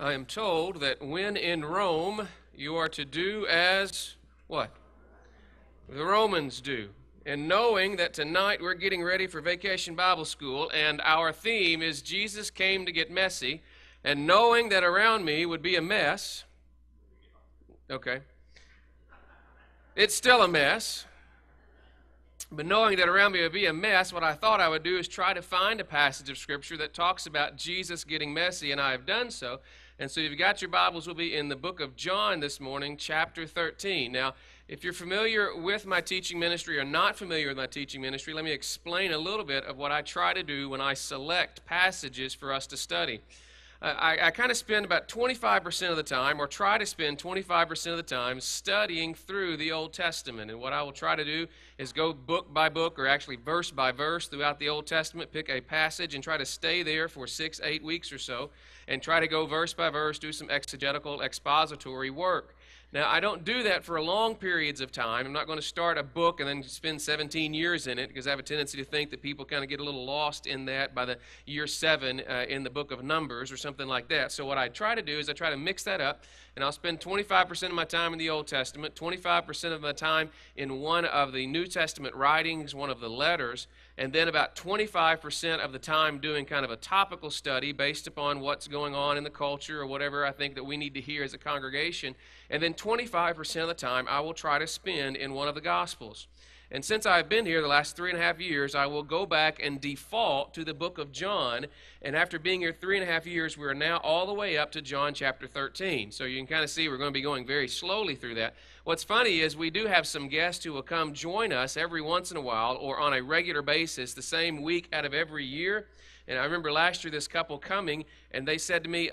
I am told that when in Rome, you are to do as what? The Romans do. And knowing that tonight we're getting ready for Vacation Bible School and our theme is Jesus came to get messy, and knowing that around me would be a mess, okay, it's still a mess, but knowing that around me would be a mess, what I thought I would do is try to find a passage of Scripture that talks about Jesus getting messy, and I have done so. And so if you've got your Bibles, we'll be in the book of John this morning, chapter 13. Now, if you're familiar with my teaching ministry or not familiar with my teaching ministry, let me explain a little bit of what I try to do when I select passages for us to study. I kind of spend about 25% of the time, or try to spend 25% of the time, studying through the Old Testament. And what I will try to do is go book by book, or actually verse by verse throughout the Old Testament, pick a passage and try to stay there for 6-8 weeks or so, and try to go verse by verse, do some exegetical, expository work. Now, I don't do that for long periods of time. I'm not going to start a book and then spend 17 years in it, because I have a tendency to think that people kind of get a little lost in that by the year 7 in the book of Numbers or something like that. So what I try to do is I try to mix that up, and I'll spend 25% of my time in the Old Testament, 25% of my time in one of the New Testament writings, one of the letters, and then about 25% of the time doing kind of a topical study based upon what's going on in the culture or whatever I think that we need to hear as a congregation. And then 25% of the time I will try to spend in one of the Gospels. And since I've been here the last 3.5 years, I will go back and default to the book of John. And after being here 3.5 years, we're now all the way up to John chapter 13. So you can kind of see we're going to be going very slowly through that. What's funny is we do have some guests who will come join us every once in a while or on a regular basis the same week out of every year. And I remember last year this couple coming, and they said to me,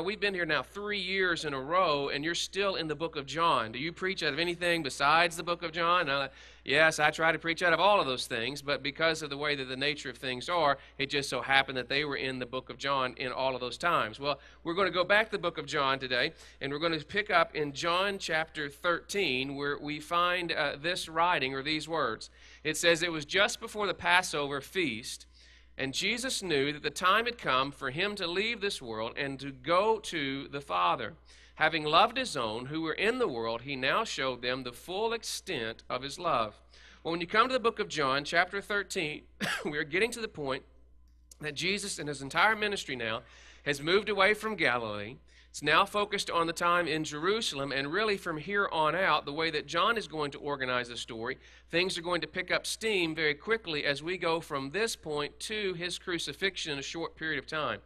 we've been here now 3 years in a row, and you're still in the book of John. Do you preach out of anything besides the book of John? And I'm like, yes, I try to preach out of all of those things, but because of the way that the nature of things are, it just so happened that they were in the book of John in all of those times. Well, we're going to go back to the book of John today, and we're going to pick up in John chapter 13, where we find this writing, or these words. It says, "It was just before the Passover feast, and Jesus knew that the time had come for him to leave this world and to go to the Father. Having loved his own who were in the world, he now showed them the full extent of his love." Well, when you come to the book of John, chapter 13, we are getting to the point that Jesus in his entire ministry now has moved away from Galilee. It's now focused on the time in Jerusalem, and really from here on out, the way that John is going to organize the story, things are going to pick up steam very quickly as we go from this point to his crucifixion in a short period of time.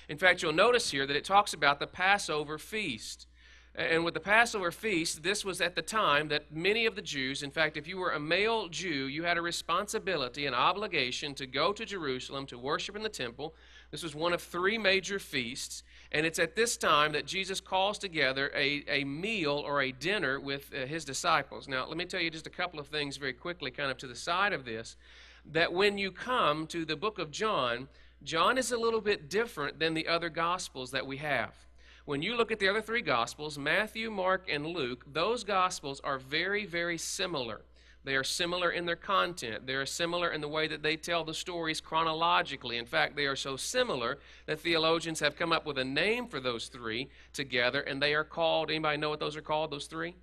In fact, you'll notice here that it talks about the Passover feast. And with the Passover feast, this was at the time that many of the Jews, in fact, if you were a male Jew, you had a responsibility, an obligation to go to Jerusalem to worship in the temple. This was one of 3 major feasts, and it's at this time that Jesus calls together a meal or a dinner with his disciples. Now, let me tell you just a couple of things very quickly, kind of to the side of this, that when you come to the book of John, John is a little bit different than the other Gospels that we have. When you look at the other 3 Gospels, Matthew, Mark, and Luke, those Gospels are very, very similar. They are similar in their content. They are similar in the way that they tell the stories chronologically. In fact, they are so similar that theologians have come up with a name for those 3 together, and they are called, anybody know what those are called, those 3?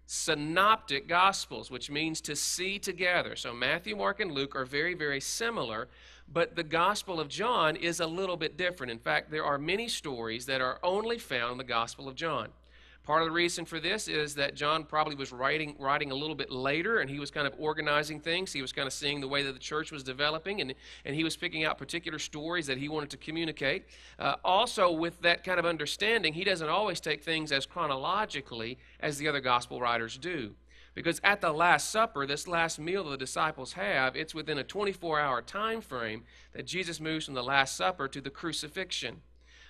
Synoptic Gospels, which means to see together. So Matthew, Mark, and Luke are very, very similar, but the Gospel of John is a little bit different. In fact, there are many stories that are only found in the Gospel of John. Part of the reason for this is that John probably was writing a little bit later, and he was kind of organizing things. He was kind of seeing the way that the church was developing, and he was picking out particular stories that he wanted to communicate. Also, with that kind of understanding, he doesn't always take things as chronologically as the other gospel writers do. Because at the Last Supper, this last meal that the disciples have, it's within a 24-hour time frame that Jesus moves from the Last Supper to the crucifixion.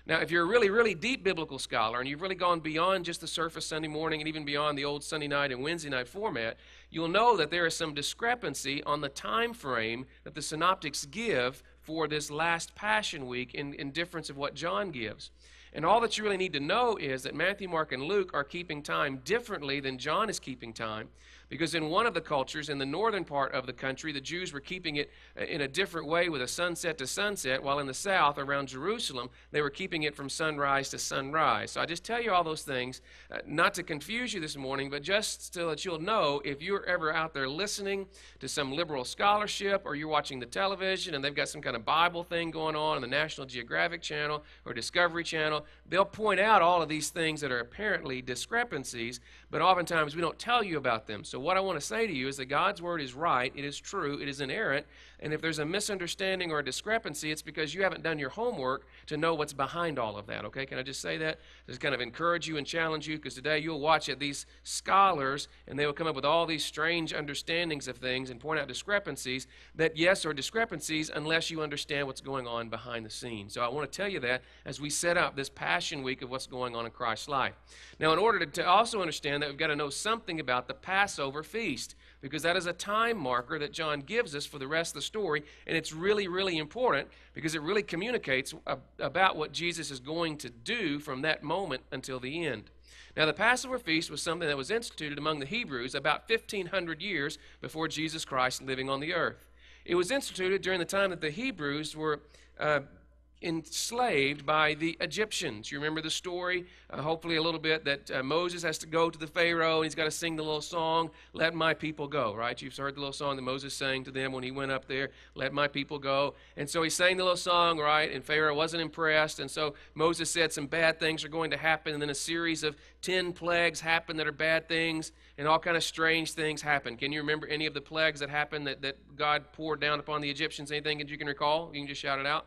Now, if you're a really, really deep biblical scholar, and you've really gone beyond just the surface Sunday morning and even beyond the old Sunday night and Wednesday night format, you'll know that there is some discrepancy on the time frame that the synoptics give for this last Passion Week in difference of what John gives. And all that you really need to know is that Matthew, Mark, and Luke are keeping time differently than John is keeping time. Because in one of the cultures, in the northern part of the country, the Jews were keeping it in a different way with a sunset to sunset, while in the south, around Jerusalem, they were keeping it from sunrise to sunrise. So I just tell you all those things, not to confuse you this morning, but just so that you'll know if you're ever out there listening to some liberal scholarship, or you're watching the television and they've got some kind of Bible thing going on the National Geographic Channel or Discovery Channel, they'll point out all of these things that are apparently discrepancies, but oftentimes we don't tell you about them. So what I want to say to you is that God's Word is right, it is true, it is inerrant, and if there's a misunderstanding or a discrepancy, it's because you haven't done your homework to know what's behind all of that, okay? Can I just say that? Just kind of encourage you and challenge you, because today you'll watch at these scholars, and they will come up with all these strange understandings of things and point out discrepancies that, yes, are discrepancies unless you understand what's going on behind the scenes. So I want to tell you that as we set up this Passion Week of what's going on in Christ's life. Now, in order to also understand that, we've got to know something about the Passover feast, because that is a time marker that John gives us for the rest of the story, and it's really, really important because it really communicates about what Jesus is going to do from that moment until the end. Now, the Passover feast was something that was instituted among the Hebrews about 1,500 years before Jesus Christ living on the earth. It was instituted during the time that the Hebrews were enslaved by the Egyptians. You remember the story, hopefully a little bit, that Moses has to go to the Pharaoh, and he's got to sing the little song, "Let my people go," right? You've heard the little song that Moses sang to them when he went up there, "Let my people go." And so he sang the little song, right, and Pharaoh wasn't impressed, and so Moses said some bad things are going to happen, and then a series of 10 plagues happen that are bad things, and all kind of strange things happen. Can you remember any of the plagues that happened that God poured down upon the Egyptians? Anything that you can recall? You can just shout it out.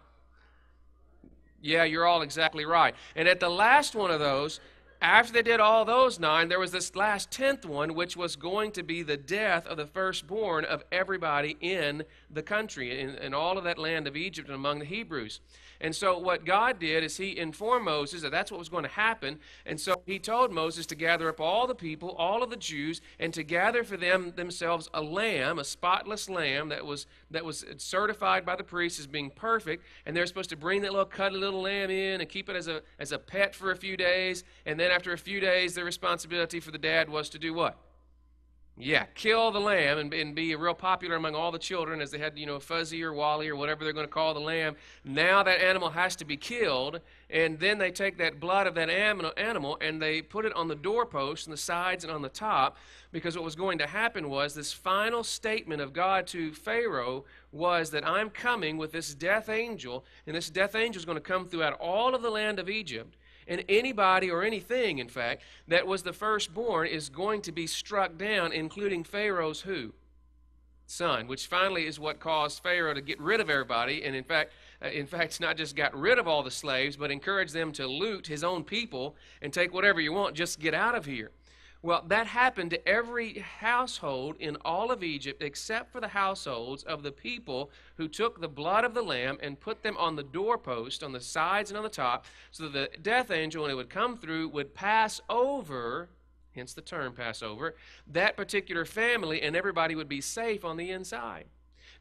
Yeah, you're all exactly right. And at the last one of those, after they did all those 9, there was this last 10th one, which was going to be the death of the firstborn of everybody in the country, in all of that land of Egypt and among the Hebrews. And so what God did is he informed Moses that that's what was going to happen. And so he told Moses to gather up all the people, all of the Jews, and to gather for themselves a lamb, a spotless lamb that was certified by the priests as being perfect. And they're supposed to bring that little cuddly little lamb in and keep it as a pet for a few days. And then after a few days, their responsibility for the dad was to do what? Yeah, kill the lamb and be real popular among all the children, as they had, Fuzzy or Wally or whatever they're going to call the lamb. Now that animal has to be killed, and then they take that blood of that animal and they put it on the doorpost, on the sides and on the top, because what was going to happen was this final statement of God to Pharaoh was that I'm coming with this death angel, and this death angel is going to come throughout all of the land of Egypt. And anybody or anything, in fact, that was the firstborn is going to be struck down, including Pharaoh's who? Son, which finally is what caused Pharaoh to get rid of everybody. And in fact, not just got rid of all the slaves, but encouraged them to loot his own people and take whatever you want, just get out of here. Well, that happened to every household in all of Egypt except for the households of the people who took the blood of the lamb and put them on the doorpost, on the sides and on the top, so that the death angel, when it would come through, would pass over, hence the term Passover, that particular family, and everybody would be safe on the inside.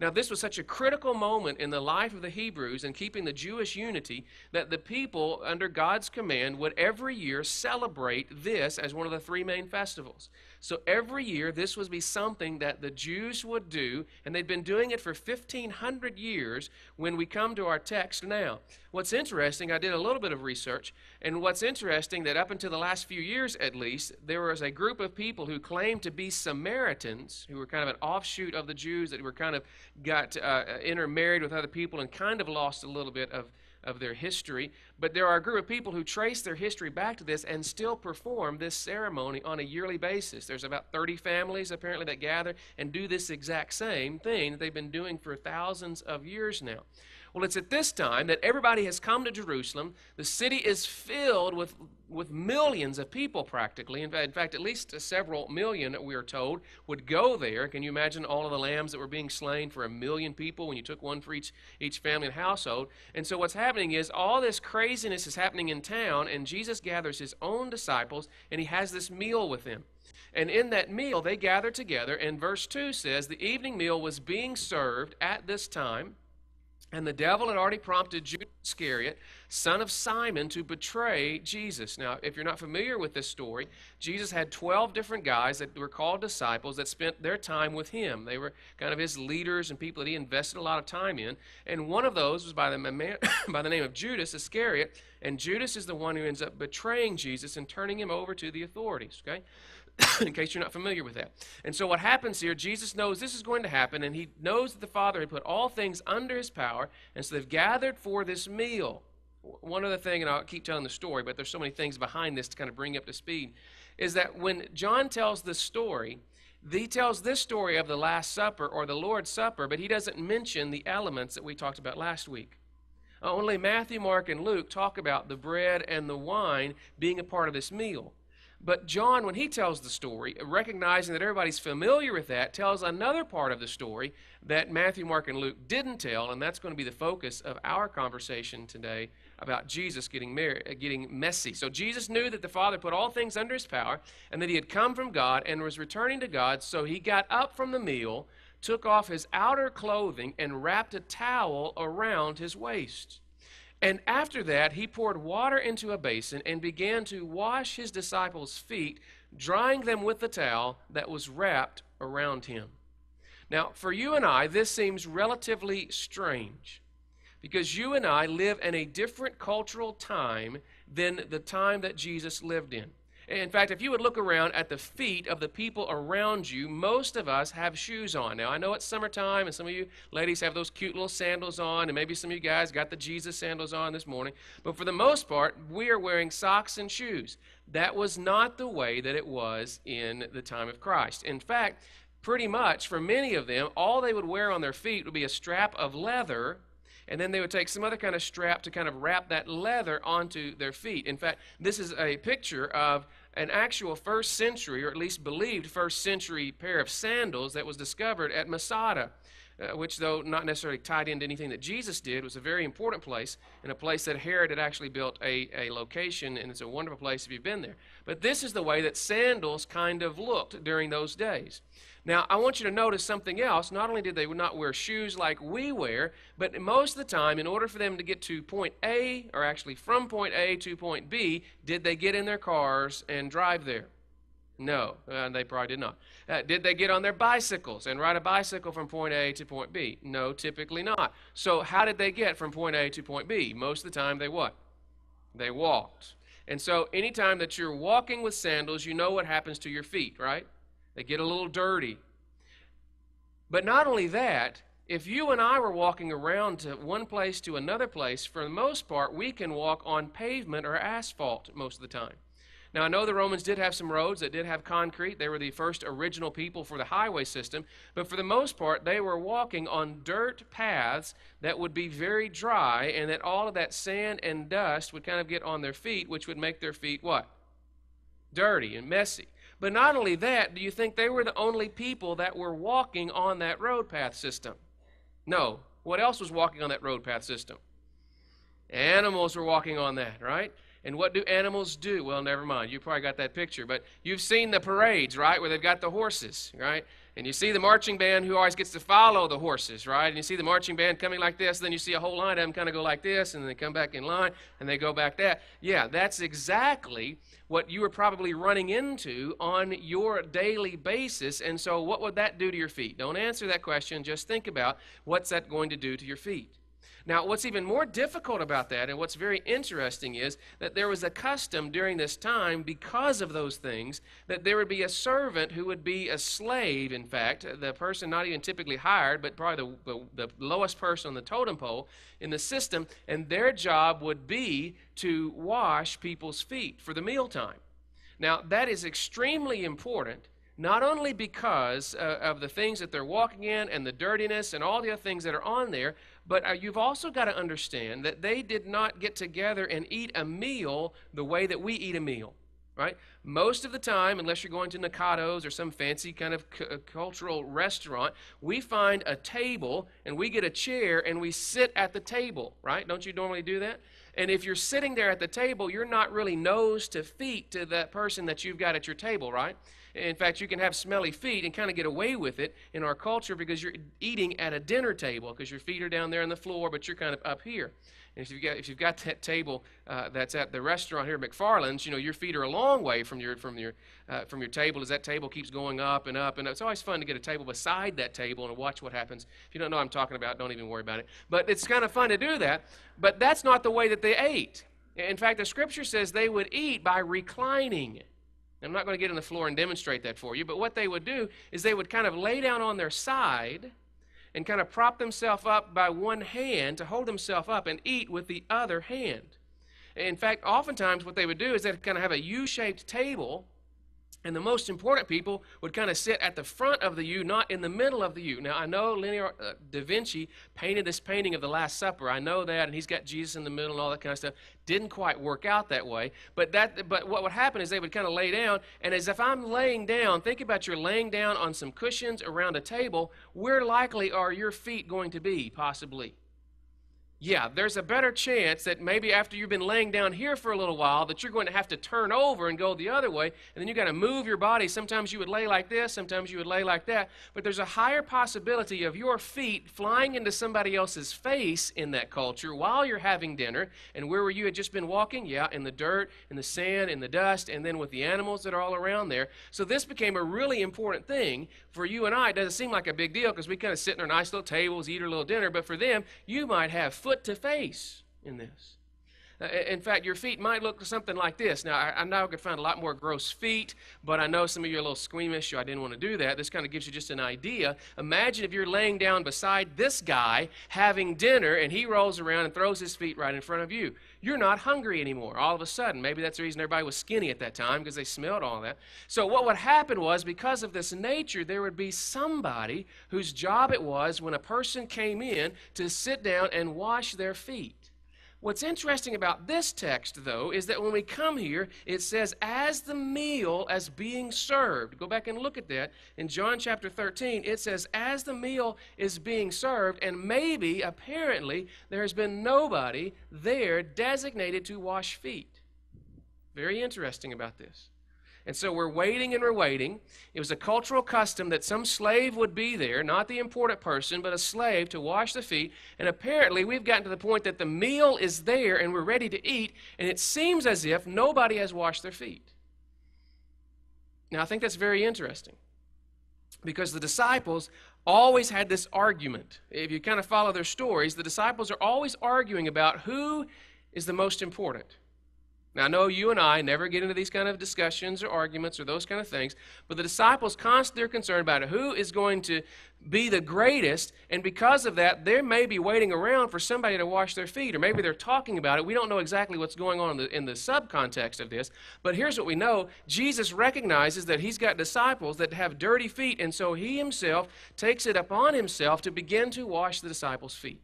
Now, this was such a critical moment in the life of the Hebrews in keeping the Jewish unity that the people, under God's command, would every year celebrate this as one of the 3 main festivals. So every year, this would be something that the Jews would do, and they'd been doing it for 1,500 years when we come to our text now. What's interesting, I did a little bit of research, and what's interesting that up until the last few years at least, there was a group of people who claimed to be Samaritans, who were kind of an offshoot of the Jews that were kind of got intermarried with other people and kind of lost a little bit of their history. But there are a group of people who trace their history back to this and still perform this ceremony on a yearly basis. There's about 30 families apparently that gather and do this exact same thing that they've been doing for thousands of years now. Well, it's at this time that everybody has come to Jerusalem. The city is filled with millions of people practically. In fact, at least several million, we are told, would go there. Can you imagine all of the lambs that were being slain for 1 million people when you took one for each family and household? And so what's happening is all this craziness is happening in town, and Jesus gathers his own disciples, and he has this meal with them. And in that meal, they gather together, and verse 2 says, the evening meal was being served at this time. And the devil had already prompted Judas Iscariot, son of Simon, to betray Jesus. Now, if you're not familiar with this story, Jesus had 12 different guys that were called disciples that spent their time with him. They were kind of his leaders and people that he invested a lot of time in. And one of those was by the name of Judas Iscariot. And Judas is the one who ends up betraying Jesus and turning him over to the authorities, okay? In case you're not familiar with that. And so what happens here, Jesus knows this is going to happen, and he knows that the Father had put all things under his power, and so they've gathered for this meal. One other thing, and I'll keep telling the story, but there's so many things behind this to kind of bring you up to speed, is that when John tells this story, he tells this story of the Last Supper or the Lord's Supper, but he doesn't mention the elements that we talked about last week. Only Matthew, Mark, and Luke talk about the bread and the wine being a part of this meal. But John, when he tells the story, recognizing that everybody's familiar with that, tells another part of the story that Matthew, Mark, and Luke didn't tell, and that's going to be the focus of our conversation today about Jesus getting messy. So Jesus knew that the Father put all things under his power, and that he had come from God and was returning to God, so he got up from the meal, took off his outer clothing, and wrapped a towel around his waist. And after that, he poured water into a basin and began to wash his disciples' feet, drying them with the towel that was wrapped around him. Now, for you and I, this seems relatively strange because you and I live in a different cultural time than the time that Jesus lived in. In fact, if you would look around at the feet of the people around you, most of us have shoes on. Now, I know it's summertime, and some of you ladies have those cute little sandals on, and maybe some of you guys got the Jesus sandals on this morning. But for the most part, we are wearing socks and shoes. That was not the way that it was in the time of Christ. In fact, pretty much for many of them, all they would wear on their feet would be a strap of leather, and then they would take some other kind of strap to kind of wrap that leather onto their feet. In fact, this is a picture of an actual first century, or at least believed first century pair of sandals that was discovered at Masada, which, though not necessarily tied into anything that Jesus did, was a very important place, and a place that Herod had actually built a location, and it's a wonderful place if you've been there. But this is the way that sandals kind of looked during those days. Now, I want you to notice something else. Not only did they not wear shoes like we wear, but most of the time, in order for them to get to point A, or actually from point A to point B, did they get in their cars and drive there? No, they probably did not. Did they get on their bicycles and ride a bicycle from point A to point B? No, typically not. So how did they get from point A to point B? Most of the time, they what? They walked. And so anytime that you're walking with sandals, you know what happens to your feet, right? They get a little dirty. But not only that, if you and I were walking around to one place to another place, for the most part, we can walk on pavement or asphalt most of the time. Now, I know the Romans did have some roads that did have concrete. They were the first original people for the highway system. But for the most part, they were walking on dirt paths that would be very dry, and that all of that sand and dust would kind of get on their feet, which would make their feet what? Dirty and messy. But not only that, do you think they were the only people that were walking on that road path system? No. What else was walking on that road path system? Animals were walking on that, right? And what do animals do? Well, never mind. You probably got that picture. But you've seen the parades, right, where they've got the horses, right? And you see the marching band who always gets to follow the horses, right? And you see the marching band coming like this, and then you see a whole line of them kind of go like this, and then they come back in line, and they go back that. Yeah, that's exactly what you are probably running into on your daily basis. And so what would that do to your feet? Don't answer that question. Just think about what's that going to do to your feet. Now, what's even more difficult about that, and what's very interesting, is that there was a custom during this time, because of those things, that there would be a servant who would be a slave, in fact, the person not even typically hired, but probably the lowest person on the totem pole in the system, and their job would be to wash people's feet for the mealtime. Now, that is extremely important, not only because of the things that they're walking in and the dirtiness and all the other things that are on there, but you've also got to understand that they did not get together and eat a meal the way that we eat a meal, right? Most of the time, unless you're going to Nakado's or some fancy kind of cultural restaurant, we find a table and we get a chair and we sit at the table, right? Don't you normally do that? And if you're sitting there at the table, you're not really nose to feet to that person that you've got at your table, right? In fact, you can have smelly feet and kind of get away with it in our culture because you're eating at a dinner table because your feet are down there on the floor, but you're kind of up here. And if you've got that table that's at the restaurant here at McFarland's, your feet are a long way from your table as that table keeps going up and up. And it's always fun to get a table beside that table and watch what happens. If you don't know what I'm talking about, don't even worry about it. But it's kind of fun to do that. But that's not the way that they ate. In fact, the Scripture says they would eat by reclining. I'm not going to get on the floor and demonstrate that for you, but what they would do is they would kind of lay down on their side and kind of prop themselves up by one hand to hold themselves up and eat with the other hand. In fact, oftentimes what they would do is they'd kind of have a U-shaped table, and the most important people would kind of sit at the front of the U, not in the middle of the U. Now, I know Leonardo da Vinci painted this painting of the Last Supper. I know that, and he's got Jesus in the middle and all that kind of stuff. Didn't quite work out that way. But what would happen is they would kind of lay down, and as if I'm laying down, think about you're laying down on some cushions around a table. Where likely are your feet going to be, possibly? Yeah, there's a better chance that maybe after you've been laying down here for a little while that you're going to have to turn over and go the other way, and then you've got to move your body. Sometimes you would lay like this, sometimes you would lay like that, but there's a higher possibility of your feet flying into somebody else's face in that culture while you're having dinner. And where were you had just been walking? Yeah, in the dirt, in the sand, in the dust, and then with the animals that are all around there. So this became a really important thing for you and I. It doesn't seem like a big deal because we kind of sit in our nice little tables, eat our little dinner, but for them, you might have foot to face in this. In fact, your feet might look something like this. Now, I know I could find a lot more gross feet, but I know some of you are a little squeamish, so I didn't want to do that. This kind of gives you just an idea. Imagine if you're laying down beside this guy having dinner, and he rolls around and throws his feet right in front of you. You're not hungry anymore all of a sudden. Maybe that's the reason everybody was skinny at that time, because they smelled all that. So what would happen was, because of this nature, there would be somebody whose job it was when a person came in to sit down and wash their feet. What's interesting about this text, though, is that when we come here, it says, as the meal as being served. Go back and look at that. In John chapter 13, it says, as the meal is being served, and maybe, apparently, there has been nobody there designated to wash feet. Very interesting about this. And so we're waiting and we're waiting. It was a cultural custom that some slave would be there, not the important person, but a slave to wash the feet. And apparently we've gotten to the point that the meal is there and we're ready to eat, and it seems as if nobody has washed their feet. Now, I think that's very interesting because the disciples always had this argument. If you kind of follow their stories, the disciples are always arguing about who is the most important. Now, I know you and I never get into these kind of discussions or arguments or those kind of things, but the disciples constantly are concerned about who is going to be the greatest, and because of that, they may be waiting around for somebody to wash their feet, or maybe they're talking about it. We don't know exactly what's going on in the subcontext of this, but here's what we know. Jesus recognizes that he's got disciples that have dirty feet, and so he himself takes it upon himself to begin to wash the disciples' feet.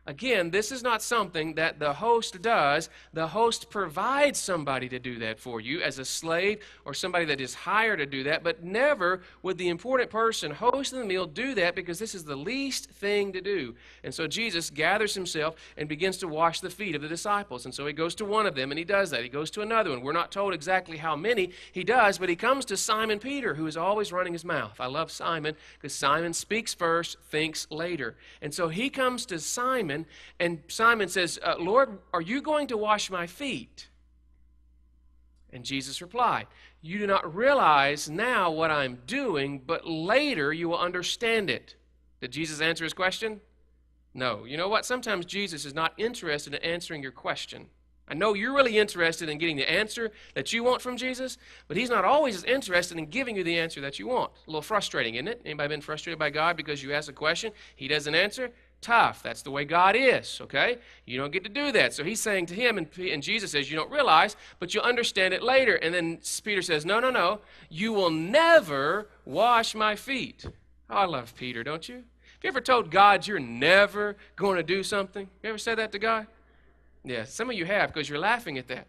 Again, this is not something that the host does. The host provides somebody to do that for you as a slave or somebody that is hired to do that, but never would the important person hosting the meal do that because this is the least thing to do. And so Jesus gathers himself and begins to wash the feet of the disciples. And so he goes to one of them and he does that. He goes to another one. We're not told exactly how many he does, but he comes to Simon Peter, who is always running his mouth. I love Simon because Simon speaks first, thinks later. And so he comes to Simon, and Simon says, Lord, are you going to wash my feet? And Jesus replied, you do not realize now what I'm doing, but later you will understand it. Did Jesus answer his question? No. You know what? Sometimes Jesus is not interested in answering your question. I know you're really interested in getting the answer that you want from Jesus, but he's not always as interested in giving you the answer that you want. A little frustrating, isn't it? Anybody been frustrated by God because you ask a question, he doesn't answer? Tough. That's the way God is, okay? You don't get to do that. So he's saying to him, and Jesus says, you don't realize, but you'll understand it later. And then Peter says, no, you will never wash my feet. Oh, I love Peter, don't you? Have you ever told God you're never going to do something? You ever said that to God? Yeah, some of you have because you're laughing at that.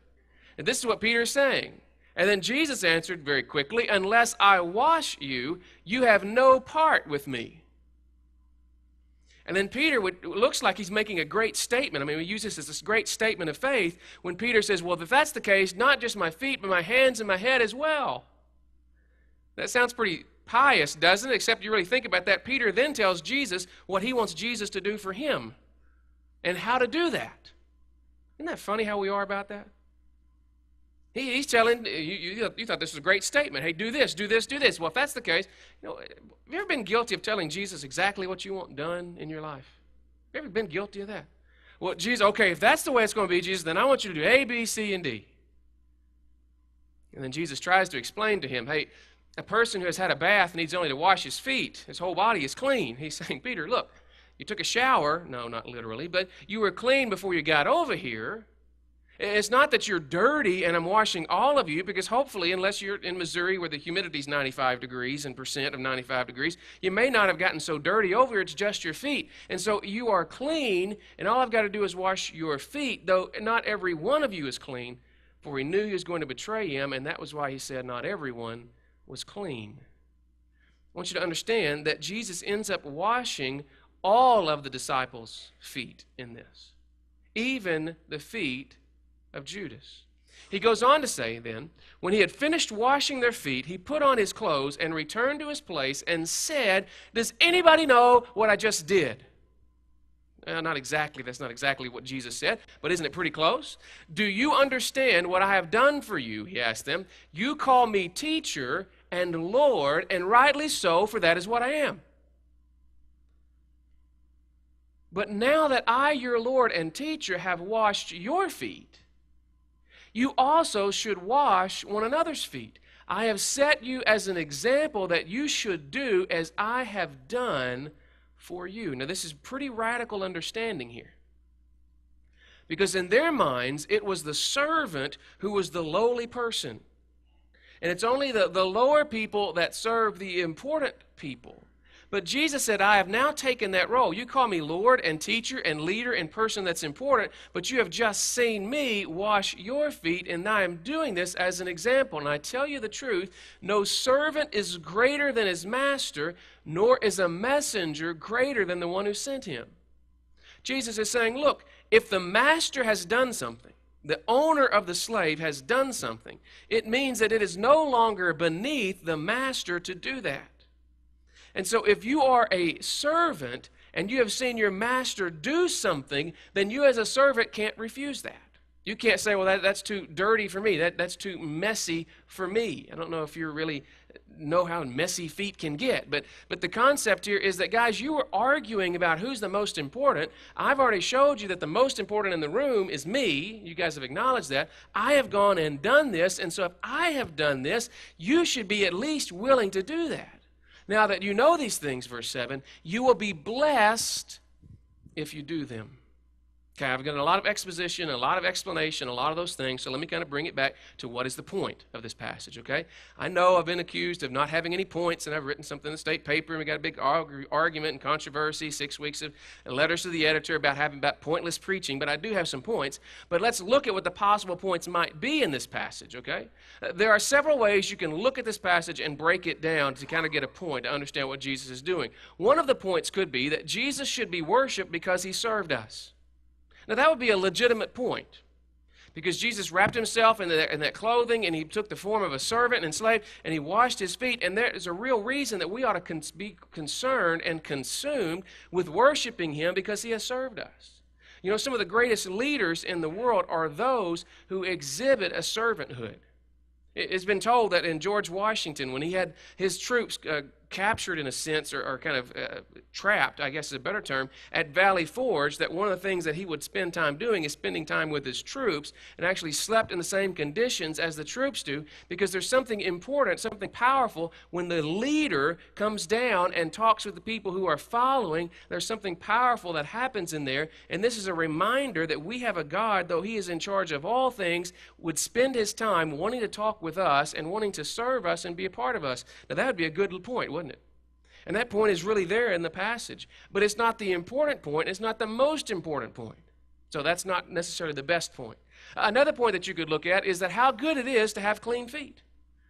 And this is what Peter is saying. And then Jesus answered very quickly, unless I wash you, you have no part with me. And then Peter looks like he's making a great statement. I mean, we use this as this great statement of faith when Peter says, well, if that's the case, not just my feet, but my hands and my head as well. That sounds pretty pious, doesn't it? Except you really think about that. Peter then tells Jesus what he wants Jesus to do for him and how to do that. Isn't that funny how we are about that? He's telling, you thought this was a great statement. Hey, do this, do this, do this. Well, if that's the case, have you ever been guilty of telling Jesus exactly what you want done in your life? Have you ever been guilty of that? Well, Jesus, okay, if that's the way it's going to be, Jesus, then I want you to do A, B, C, and D. And then Jesus tries to explain to him, hey, a person who has had a bath needs only to wash his feet. His whole body is clean. He's saying, Peter, look, you took a shower. No, not literally, but you were clean before you got over here. It's not that you're dirty and I'm washing all of you, because hopefully, unless you're in Missouri where the humidity is 95 degrees and percent of 95 degrees, you may not have gotten so dirty over here. It's just your feet. And so you are clean, and all I've got to do is wash your feet, though not every one of you is clean, for he knew he was going to betray him, and that was why he said not everyone was clean. I want you to understand that Jesus ends up washing all of the disciples' feet in this, even the feet of Judas. He goes on to say then, when he had finished washing their feet, he put on his clothes and returned to his place and said, does anybody know what I just did? Not exactly. That's not exactly what Jesus said, but isn't it pretty close? Do you understand what I have done for you? He asked them. You call me teacher and Lord, and rightly so, for that is what I am. But now that I, your Lord and teacher, have washed your feet, you also should wash one another's feet. I have set you as an example that you should do as I have done for you. Now, this is pretty radical understanding here. Because in their minds, it was the servant who was the lowly person. And it's only the lower people that serve the important people. But Jesus said, I have now taken that role. You call me Lord and teacher and leader and person that's important, but you have just seen me wash your feet, and I am doing this as an example. And I tell you the truth, no servant is greater than his master, nor is a messenger greater than the one who sent him. Jesus is saying, look, if the master has done something, the owner of the slave has done something, it means that it is no longer beneath the master to do that. And so if you are a servant and you have seen your master do something, then you as a servant can't refuse that. You can't say, well, that's too dirty for me. That's too messy for me. I don't know if you really know how messy feet can get. But the concept here is that, guys, you were arguing about who's the most important. I've already showed you that the most important in the room is me. You guys have acknowledged that. I have gone and done this. And so if I have done this, you should be at least willing to do that. Now that you know these things, verse 7, you will be blessed if you do them. Okay, I've got a lot of exposition, a lot of explanation, a lot of those things, so let me kind of bring it back to what is the point of this passage, okay? I know I've been accused of not having any points, and I've written something in the state paper, and we got a big argument and controversy, 6 weeks of letters to the editor about pointless preaching, but I do have some points. But let's look at what the possible points might be in this passage, okay? There are several ways you can look at this passage and break it down to kind of get a point, to understand what Jesus is doing. One of the points could be that Jesus should be worshiped because he served us. Now, that would be a legitimate point, because Jesus wrapped himself in that clothing, and he took the form of a servant and slave, and he washed his feet, and there is a real reason that we ought to be concerned and consumed with worshiping him, because he has served us. You know, some of the greatest leaders in the world are those who exhibit a servanthood. It's been told that in George Washington, when he had his troops captured in a sense, or kind of trapped, I guess is a better term, at Valley Forge, that one of the things that he would spend time doing is spending time with his troops, and actually slept in the same conditions as the troops do, because there's something important, something powerful when the leader comes down and talks with the people who are following. There's something powerful that happens in there, and this is a reminder that we have a God, though he is in charge of all things, would spend his time wanting to talk with us and wanting to serve us and be a part of us. Now that would be a good point, wouldn't it? And that point is really there in the passage. But it's not the important point. It's not the most important point. So that's not necessarily the best point. Another point that you could look at is that how good it is to have clean feet.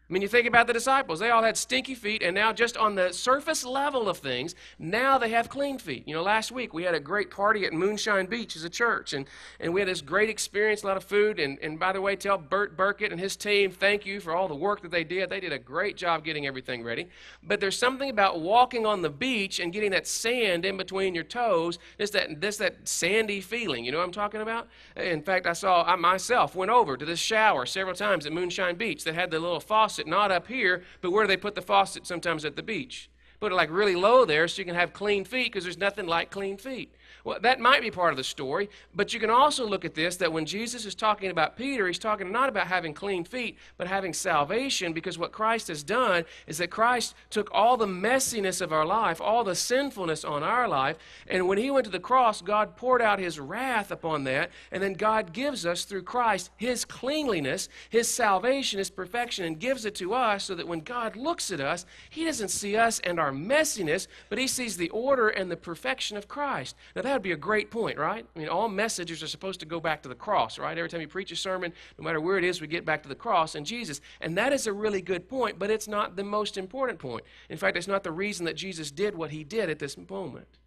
I mean, you think about the disciples. They all had stinky feet, and now just on the surface level of things, now they have clean feet. You know, last week we had a great party at Moonshine Beach as a church, and we had this great experience, a lot of food. And by the way, tell Bert Burkett and his team thank you for all the work that they did. They did a great job getting everything ready. But there's something about walking on the beach and getting that sand in between your toes, just that sandy feeling. You know what I'm talking about? In fact, I myself went over to this shower several times at Moonshine Beach that had the little faucet not up here, but where do they put the faucet sometimes at the beach? Put it like really low there so you can have clean feet, because there's nothing like clean feet. Well, that might be part of the story, but you can also look at this, that when Jesus is talking about Peter, he's talking not about having clean feet, but having salvation, because what Christ has done is that Christ took all the messiness of our life, all the sinfulness on our life, and when he went to the cross, God poured out his wrath upon that, and then God gives us through Christ his cleanliness, his salvation, his perfection, and gives it to us so that when God looks at us, he doesn't see us and our messiness, but he sees the order and the perfection of Christ. Now that would be a great point, right? I mean, all messages are supposed to go back to the cross, right? Every time you preach a sermon, no matter where it is, we get back to the cross and Jesus. And that is a really good point, but it's not the most important point. In fact, it's not the reason that Jesus did what he did at this moment.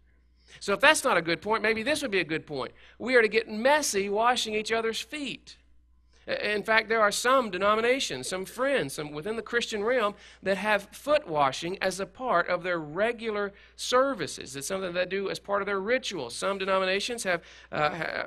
So if that's not a good point, maybe this would be a good point. We are to get messy washing each other's feet. In fact, there are some denominations, some friends, some within the Christian realm that have foot washing as a part of their regular services. It's something they do as part of their rituals. Some denominations have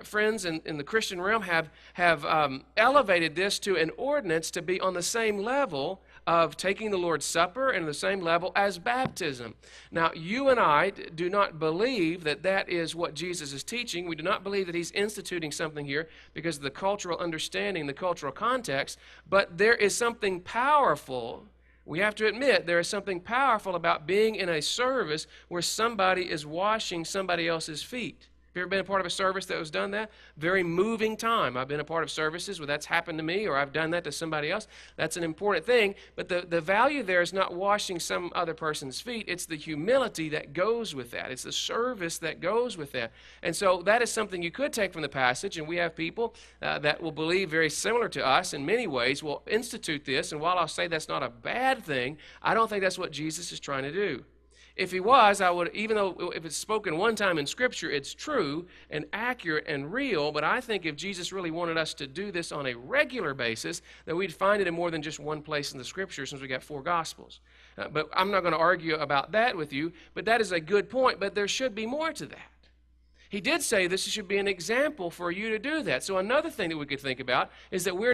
friends in the Christian realm have elevated this to an ordinance to be on the same level of taking the Lord's Supper and the same level as baptism. Now, you and I do not believe that that is what Jesus is teaching. We do not believe that he's instituting something here because of the cultural understanding, the cultural context, but there is something powerful. We have to admit there is something powerful about being in a service where somebody is washing somebody else's feet. Have you ever been a part of a service that was done that? Very moving time. I've been a part of services where that's happened to me or I've done that to somebody else. That's an important thing. But the value there is not washing some other person's feet. It's the humility that goes with that. It's the service that goes with that. And so that is something you could take from the passage. And we have people that will believe very similar to us in many ways, will institute this. And while I'll say that's not a bad thing, I don't think that's what Jesus is trying to do. If he was, I would, even though if it's spoken one time in Scripture, it's true and accurate and real, but I think if Jesus really wanted us to do this on a regular basis, that we'd find it in more than just one place in the Scripture, since we got 4 Gospels. But I'm not going to argue about that with you, but that is a good point, but there should be more to that. He did say this should be an example for you to do that. So another thing that we could think about is that we're